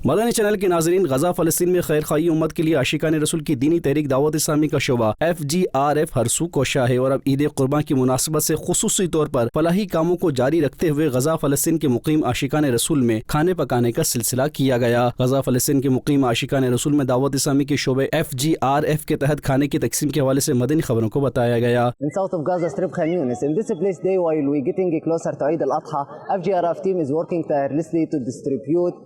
Madani channel के नाजरीन, गजा फलस्तीन में खैर खाई उम्मत के लिए आशिकान रसूल की दीनी तहरीक दावत इस्लामी का शोबा FGRF हरसू कोशा है और अब ईद कुर्बान की मुनासबत से खुसूसी तौर पर फलाही कामों को जारी रखते हुए गजा फलस्तीन के मुकीम आशिकान रसूल में खाने पकाने का सिलसिला किया गया। गजा फलस्तीन के मुकीम आशिकान रसूल में दावत इस्लामी के शोबे FGRF के तहत खाने की तकसीम के हवाले से मदनी खबरों को बताया गया। In south of Gaza Strip, Khan Yunis, in this place day while we getting closer to Eid al-Adha, FGRF team is working tirelessly to distribute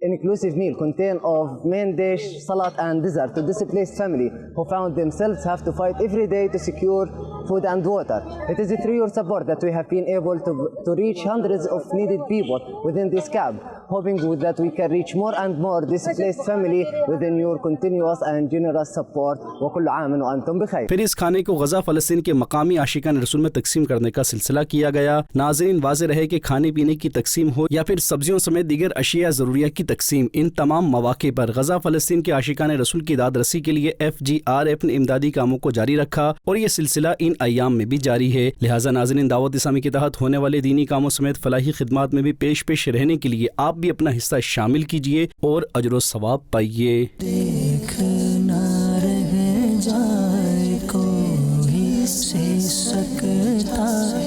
inclusive meal contain of main dish, salad and dessert to displaced family who found themselves have to fight every day to secure food and water. It is through your support that we have been able to reach hundreds of needed people within this camp, hoping that we can reach more and more displaced family within your continuous and generous support. وكل عام وأنتم بخير. फिर इस खाने को गजा फलस्तीन के मकामी आशिकान रसूल में तकसीम करने का सिलसिला किया गया। नाज़रीन, वाज़ेह रहे कि खाने पीने की तकसीम हो या फिर सब्जियों समेत दीगर अशिया ज़रूरिया की तकसीम, इन तमाम मौके पर गजा फलस्तीन के आशिकान रसूल की दाद रसी के लिए FGRF ने इमदादी कामों को जारी रखा और ये सिलसिला इन अयाम में भी जारी है। लिहाजा नाज़रीन, दावत इस्लामी के तहत होने वाले दीनी कामों समेत फलाही खिदमात में भी पेश रहने के लिए आप भी अपना हिस्सा शामिल कीजिए और अजर सवाब पाइए। देखना रह जाए कोई से सकता